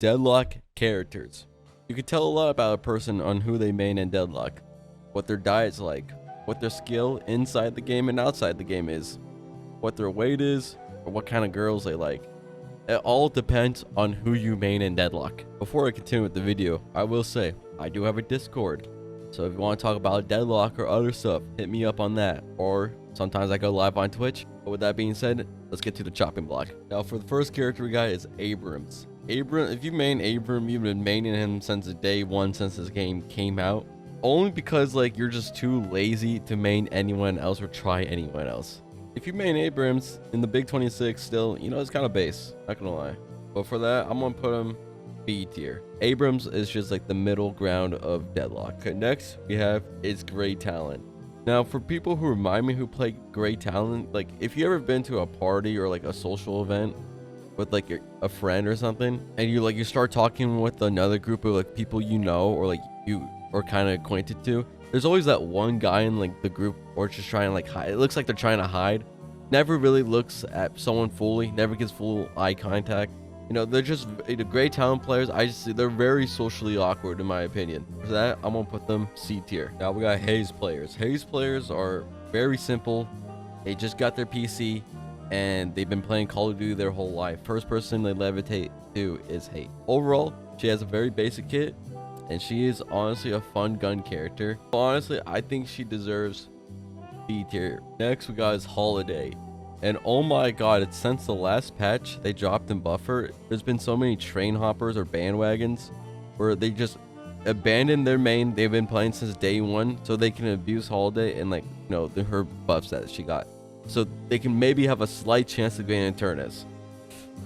Deadlock characters. You can tell a lot about a person on who they main in Deadlock, what their diet's like, what their skill inside the game and outside the game is, what their weight is, or what kind of girls they like. It all depends on who you main in Deadlock. Before I continue with the video, I will say I do have a Discord, so if you want to talk about Deadlock or other stuff, hit me up on that, or sometimes I go live on Twitch. But with that being said, let's get to the chopping block. Now for the first character we got is Abrams. If you main Abram, you've been maining him since day one, since this game came out, only because like you're just too lazy to main anyone else or try anyone else. If you main Abrams in the Big 26, still, you know, it's kind of base, not gonna lie. But for that, I'm gonna put him B tier. Abrams is just like the middle ground of Deadlock. Okay, next we have is Great Talent. Now for people who remind me who play Great Talent, like if you ever been to a party or like a social event with like a friend or something, and you start talking with another group of like people you know or like you are kind of acquainted to, there's always that one guy in like the group or just trying to like hide. It looks like they're trying to hide, never really looks at someone fully, never gets full eye contact. You know, they're just Great Talent players. They're very socially awkward in my opinion. For that, I'm gonna put them C tier. Now we got Haze players. Haze players are very simple. They just got their PC and they've been playing Call of Duty their whole life. First person they levitate to is Hate. Overall, she has a very basic kit, and she is honestly a fun gun character. Honestly, I think she deserves B tier. Next we got is Holiday. And oh my god, since the last patch they dropped in Buffer, there's been so many train hoppers or bandwagons where they just abandon their main they've been playing since day one so they can abuse Holiday and like, you know, her buffs that she got, so they can maybe have a slight chance of getting Eternus.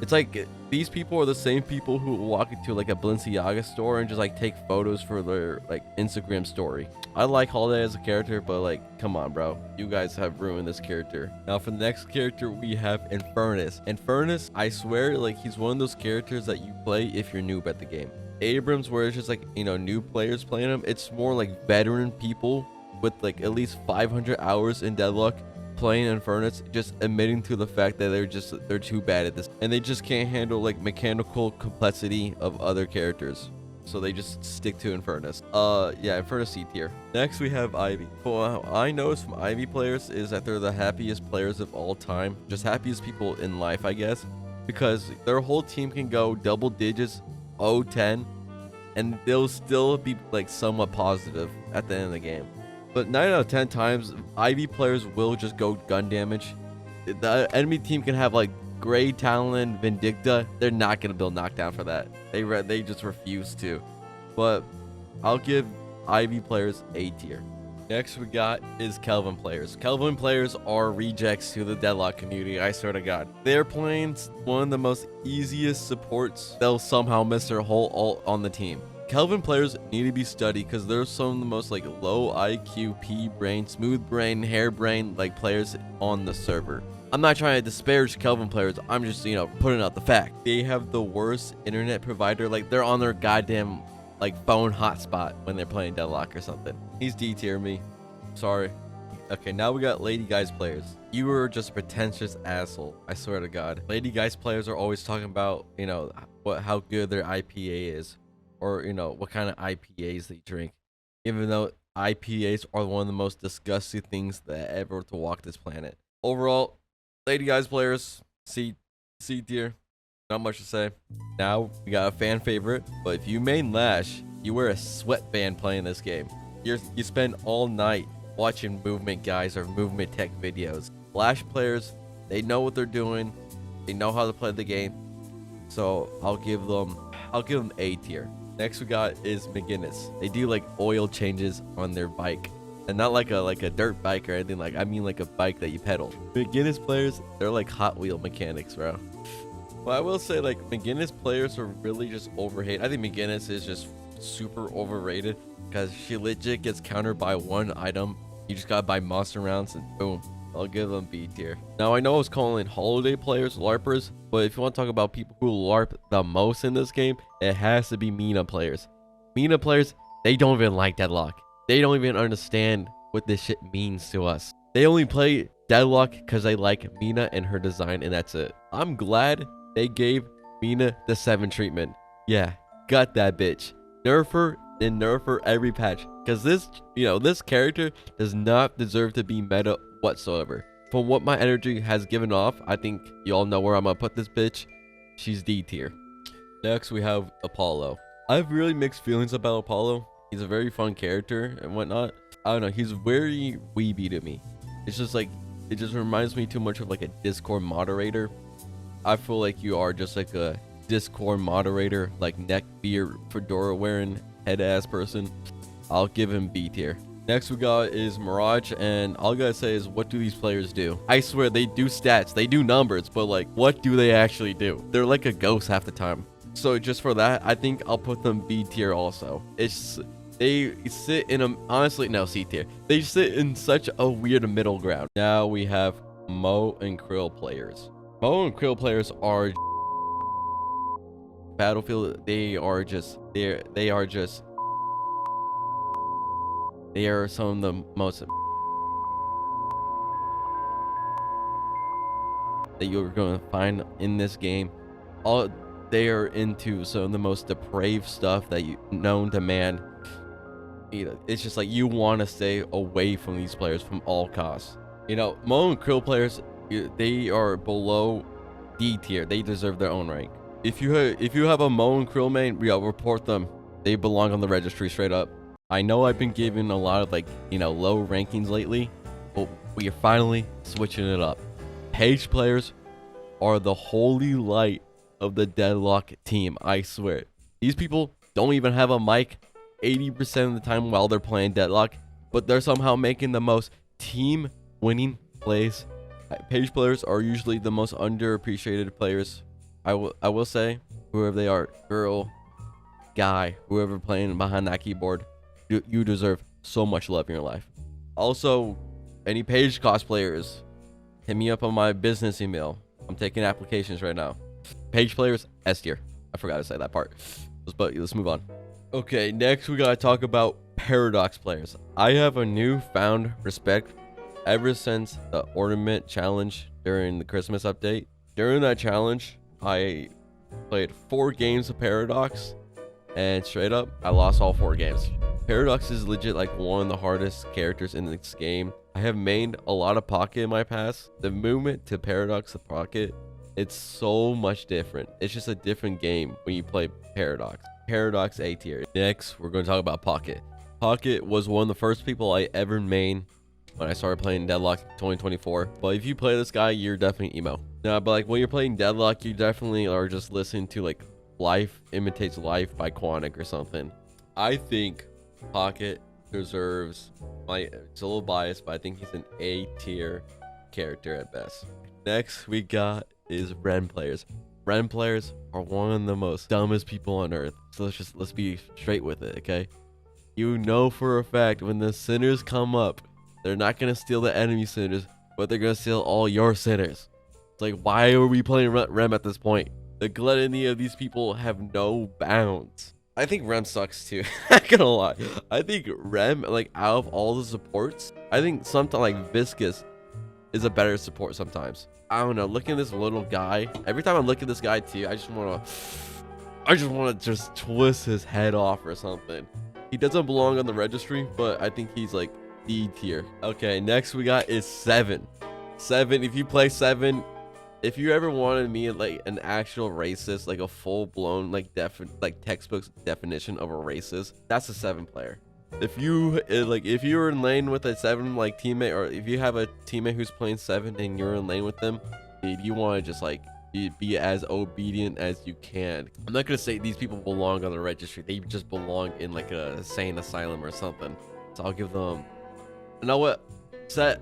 It's like these people are the same people who walk into like a Balenciaga store and just like take photos for their like Instagram story. I like Holiday as a character, but like, come on, bro. You guys have ruined this character. Now for the next character, we have Infernus. Infernus, I swear, like he's one of those characters that you play if you're noob at the game. Abrams, where it's just like, you know, new players playing him, it's more like veteran people with like at least 500 hours in Deadlock playing Infernus, just admitting to the fact that they're too bad at this and they just can't handle like mechanical complexity of other characters, so they just stick to Infernus. Yeah, Infernus C tier. Next we have Ivy. What I noticed from Ivy players is that they're the happiest players of all time, just happiest people in life, I guess, because their whole team can go double digits 0-10 and they'll still be like somewhat positive at the end of the game. But 9 out of 10 times, Ivy players will just go gun damage. The enemy team can have like Great Talent, Vindicta. They're not going to build knockdown for that. They just refuse to. But I'll give Ivy players A tier. Next we got is Kelvin players. Kelvin players are rejects to the Deadlock community, I swear to God. They're playing one of the most easiest supports. They'll somehow miss their whole ult on the team. Kelvin players need to be studied because they're some of the most like low IQ, pea brain, smooth brain, hair brain like players on the server. I'm not trying to disparage Kelvin players, I'm just, you know, putting out the fact. They have the worst internet provider, like they're on their goddamn like phone hotspot when they're playing Deadlock or something. He's D tier me. Sorry. Okay, now we got Lady Guys players. You were just a pretentious asshole, I swear to God. Lady Guys players are always talking about, you know, how good their IPA is, or you know what kind of IPAs they drink, even though IPAs are one of the most disgusting things that ever to walk this planet. Overall, Lady Guys players C tier. Not much to say. Now we got a fan favorite, but if you main Lash, you wear a sweatband playing this game. You spend all night watching movement guys or movement tech videos. Lash players, they know what they're doing, they know how to play the game, so I'll give them A tier. Next we got is McGinnis. They do like oil changes on their bike, and not like a dirt bike or anything. Like, I mean like a bike that you pedal. McGinnis players, they're like Hot Wheel mechanics, bro. But I will say, like, McGinnis players are really just overhated. I think McGinnis is just super overrated because she legit gets countered by one item. You just gotta buy monster rounds and boom. I'll give them B tier. Now I know I was calling Holiday players LARPers, but if you want to talk about people who LARP the most in this game, it has to be Mina players. Mina players, they don't even like Deadlock. They don't even understand what this shit means to us. They only play Deadlock because they like Mina and her design, and that's it. I'm glad they gave Mina the 7 treatment. Yeah, got that bitch. Nerf her and nerf her every patch. Because this character does not deserve to be meta whatsoever. From what my energy has given off, I think y'all know where I'm gonna put this bitch. She's D tier. Next, we have Apollo. I have really mixed feelings about Apollo. He's a very fun character and whatnot. I don't know. He's very weeby to me. It's just like, it just reminds me too much of like a Discord moderator. I feel like you are just like a Discord moderator, like neck beard, fedora wearing head ass person. I'll give him B tier. Next we got is Mirage, and all I gotta say is, what do these players do? I swear they do stats, they do numbers, but like, what do they actually do? They're like a ghost half the time. So just for that, I think I'll put them B tier also. They sit in a, honestly, no, C tier. They sit in such a weird middle ground. Now we have Mo and Krill players. Mo and Krill players are Battlefield. They are some of the most that you're going to find in this game. All they are into some of the most depraved stuff that you known to man. You know, it's just like you want to stay away from these players from all costs. You know, Mo and Krill players, they are below D tier. They deserve their own rank. If you have a Mo and Krill main, report them. They belong on the registry straight up. I know I've been giving a lot of like, you know, low rankings lately, but we are finally switching it up. Page players are the holy light of the Deadlock team, I swear. These people don't even have a mic 80% of the time while they're playing Deadlock, but they're somehow making the most team winning plays. Page players are usually the most underappreciated players. I will say, whoever they are, girl, guy, whoever playing behind that keyboard, you deserve so much love in your life. Also, any Page cosplayers, hit me up on my business email. I'm taking applications right now. Page players, S tier. I forgot to say that part. Let's move on. Okay, next we gotta talk about Paradox players. I have a newfound respect ever since the ornament challenge during the Christmas update. During that challenge, I played 4 games of Paradox, and straight up, I lost all 4 games. Paradox is legit like one of the hardest characters in this game. I have mained a lot of Pocket in my past. The movement to Paradox to Pocket, it's so much different. It's just a different game when you play Paradox. Paradox A tier. Next, we're going to talk about Pocket. Pocket was one of the first people I ever main when I started playing Deadlock 2024. But if you play this guy, you're definitely emo. Nah, but like when you're playing Deadlock, you definitely are just listening to like Life Imitates Life by Quantic or something. I think Pocket deserves it's a little biased, but I think he's an A tier character at best. Next we got is Ren players. Ren players are one of the most dumbest people on earth. So let's be straight with it, okay? You know for a fact when the sinners come up, they're not gonna steal the enemy sinners, but they're gonna steal all your sinners. It's like, why are we playing Rem at this point? The gluttony of these people have no bounds. I think Rem sucks too. Not gonna lie. I think Rem, like out of all the supports, I think something like Viscous is a better support sometimes. I don't know. Look at this little guy. Every time I look at this guy too, I just wanna just twist his head off or something. He doesn't belong on the registry, but I think he's like D tier. Okay, next we got is 7. 7. If you play 7. If you ever wanted me like an actual racist, like a full-blown like textbook definition of a racist, that's a 7 player. If you're in lane with a 7 like teammate, or if you have a teammate who's playing 7 and you're in lane with them, dude, you want to just like be as obedient as you can. I'm not gonna say these people belong on the registry. They just belong in like a sane asylum or something. So I'll give them, you know what?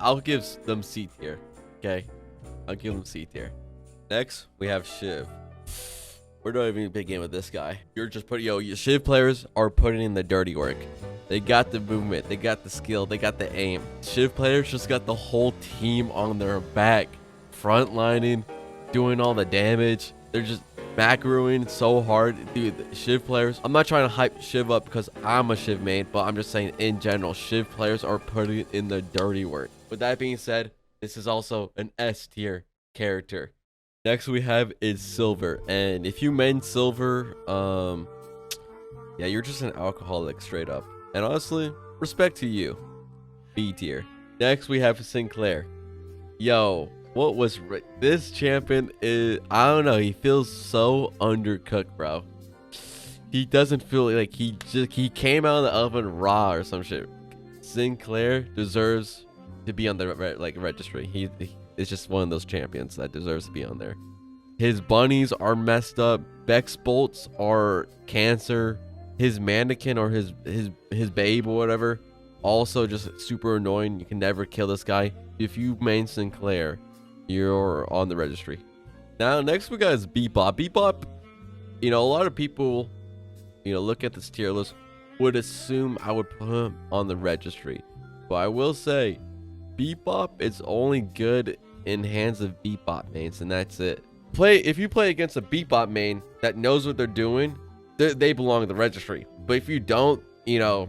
I'll give them C tier. Okay. I'll give him C tier. Next, we have Shiv. Where do I even begin with this guy? You're just putting, your Shiv players are putting in the dirty work. They got the movement, they got the skill, they got the aim. Shiv players just got the whole team on their back, frontlining, doing all the damage. They're just macroing so hard. Dude, Shiv players, I'm not trying to hype Shiv up because I'm a Shiv main, but I'm just saying in general, Shiv players are putting in the dirty work. With that being said, this is also an S tier character. Next we have is Silver. And if you main Silver, yeah, you're just an alcoholic straight up. And honestly, respect to you. B tier. Next we have Sinclair. Yo, what was this champion is, I don't know, he feels so undercooked, bro. He doesn't feel like he came out of the oven raw or some shit. Sinclair deserves to be on the registry. He is just one of those champions that deserves to be on there. His bunnies are messed up. Bex bolts are cancer. His mannequin or his babe or whatever, also just super annoying. You can never kill this guy. If you main Sinclair, you're on the registry. Now next we got is Bebop. Bebop, you know, a lot of people, you know, look at this tier list, would assume I would put him on the registry. But I will say, Bebop is only good in hands of Bebop mains, and that's it. If you play against a Bebop main that knows what they're doing, they belong in the registry. But if you don't, you know,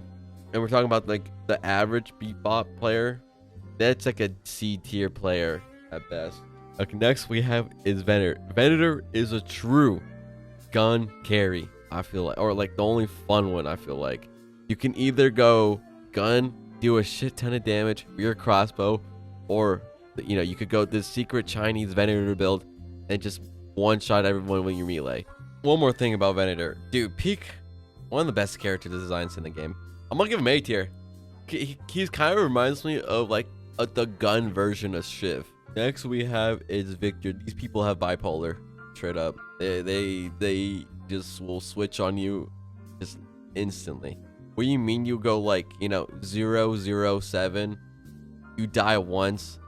and we're talking about like the average Bebop player, that's like a C tier player at best. Okay, next we have is Venator. Venator is a true gun carry, I feel like, or like the only fun one. I feel like you can either go gun, do a shit ton of damage with your crossbow, or you know, you could go this secret Chinese Venator build and just one shot everyone with your melee. One more thing about Venator, dude, peak one of the best character designs in the game. I'm gonna give him A tier. He's kind of reminds me of like the gun version of Shiv. Next we have is Victor. These people have bipolar, straight up. They just will switch on you just instantly. What do you mean you go like, you know, 007, you die once,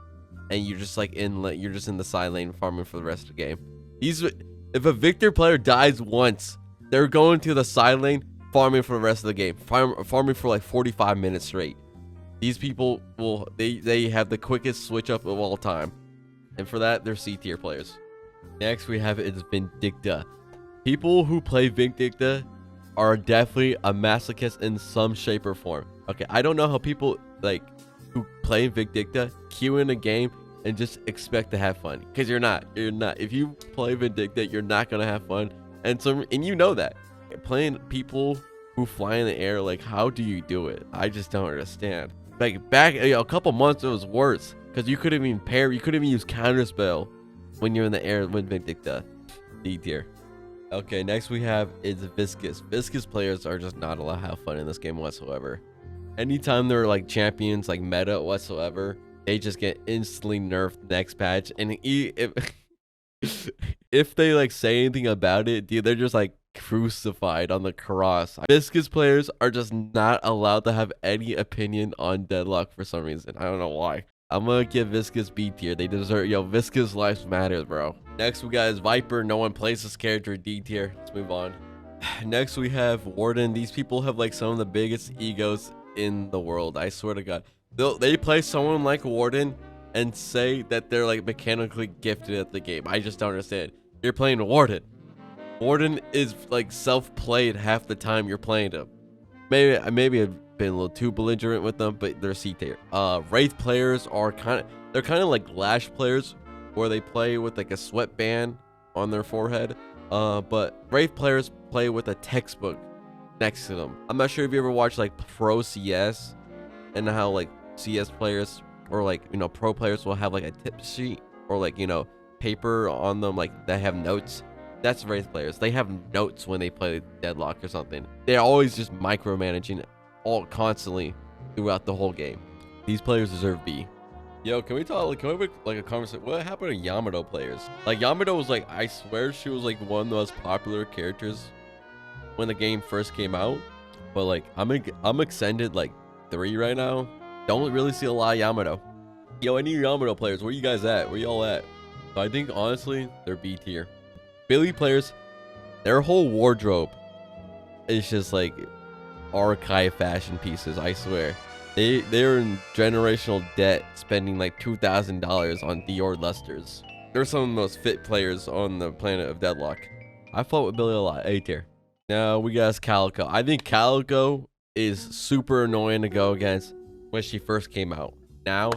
and you're just like you're just in the side lane farming for the rest of the game. If a Victor player dies once, they're going to the side lane farming for the rest of the game, farming for like 45 minutes straight. These people will they have the quickest switch up of all time, and for that they're C tier players. Next we have is Vindicta. People who play Vindicta are definitely a masochist in some shape or form. Okay, I don't know how people like who play Vindicta queue in a game and just expect to have fun, because you're not. If you play Vindicta, you're not gonna have fun, and you know that. Playing people who fly in the air, like, how do you do it? I just don't understand. Like back a couple months it was worse, because you couldn't even parry, you couldn't even use counterspell when you're in the air with Vindicta. D tier. Okay, next we have is Viscous. Viscous players are just not allowed to have fun in this game whatsoever. Anytime they're like champions, like meta whatsoever, they just get instantly nerfed next patch. And if they like say anything about it, dude, they're just like crucified on the cross. Viscous players are just not allowed to have any opinion on Deadlock for some reason. I don't know why. I'm gonna give Viscous B tier. They deserve, yo, Viscous life matters, bro. Next we got is Viper. No one plays this character. D tier. Let's move on. Next we have Warden. These people have like some of the biggest egos in the world. I swear to God. They play someone like Warden and say that they're like mechanically gifted at the game. I just don't understand. You're playing Warden. Warden is like self-played half the time you're playing him. Maybe I've been a little too belligerent with them, but they're C tier. Wraith players are kind of like Lash players, where they play with like a sweatband on their forehead. But Wraith players play with a textbook next to them. I'm not sure if you ever watched like Pro CS and how like CS players or like, you know, pro players will have like a tip sheet or like, you know, paper on them like that have notes. That's Wraith players. They have notes when they play Deadlock or something. They're always just micromanaging constantly throughout the whole game. These players deserve B. Yo, can we have like a conversation? What happened to Yamato players? Like Yamato was like, I swear she was like one of the most popular characters when the game first came out. But like I'm extended like 3 right now. Don't really see a lot of Yamato. Yo, any Yamato players, where you guys at? Where y'all at? So I think honestly they're B tier. Billy players, their whole wardrobe is just like archive fashion pieces. I swear, they're in generational debt, spending like $2,000 on Dior lusters. They're some of the most fit players on the planet of Deadlock. I fought with Billy a lot. A tier. Now we got Calico. I think Calico is super annoying to go against when she first came out. Now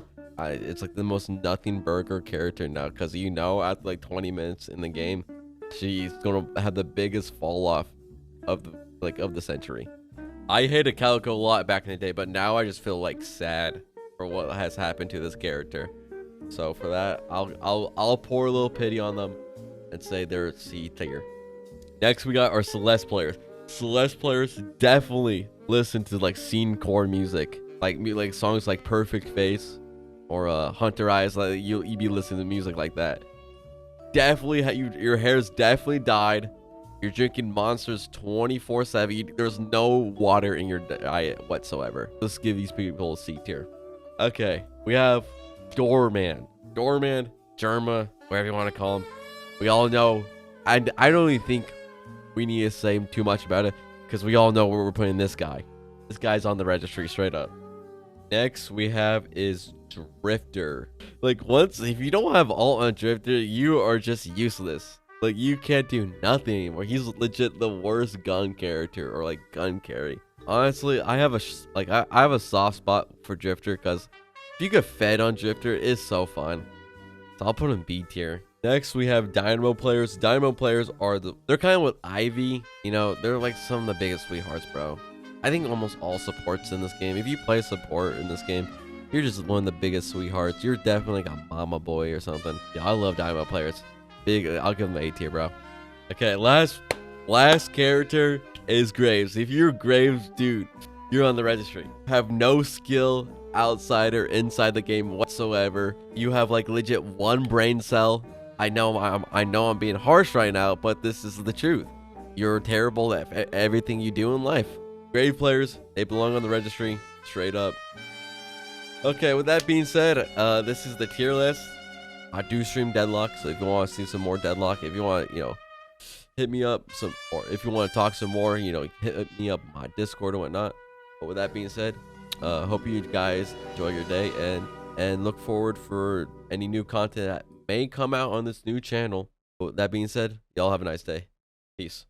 it's like the most nothing burger character now, because you know after like 20 minutes in the game, she's gonna have the biggest fall off of the century. I hated Calico a lot back in the day, but now I just feel like sad for what has happened to this character. So for that, I'll pour a little pity on them and say they're C tier. Next, we got our Celeste players. Celeste players definitely listen to like scene core music, like songs like Perfect Face or Hunter Eyes. Like you be listening to music like that. Definitely, your hair's definitely dyed. You're drinking monsters 24/7. There's no water in your diet whatsoever. Let's give these people a C tier. Okay, we have Doorman, Germa, whatever you want to call him. We all know, and I don't even think we need to say too much about it, because we all know where we're putting this guy. This guy's on the registry straight up. Next we have is Drifter. Like, if you don't have alt on Drifter, you are just useless. Like, you can't do nothing anymore. He's legit the worst gun character, or like gun carry. Honestly, I have a soft spot for Drifter, because if you get fed on Drifter, it's so fun. So I'll put him B tier. Next, we have Dynamo players. Dynamo players they're kind of with Ivy. You know, they're like some of the biggest sweethearts, bro. I think almost all supports in this game. If you play support in this game, you're just one of the biggest sweethearts. You're definitely like a mama boy or something. Yeah, I love Dynamo players. I'll give him an A tier, bro. Okay, last character is Graves. If you're Graves, dude, you're on the registry. Have no skill outside or inside the game whatsoever. You have like legit one brain cell. I know I'm being harsh right now, but this is the truth. You're terrible at everything you do in life. Grave players, they belong on the registry, straight up. Okay, with that being said, this is the tier list. I do stream Deadlock, so if you want to see some more Deadlock, if you want, hit me up or if you want to talk some more, hit me up on my Discord and whatnot. But with that being said, hope you guys enjoy your day and look forward for any new content that may come out on this new channel. But with that being said, y'all have a nice day. Peace.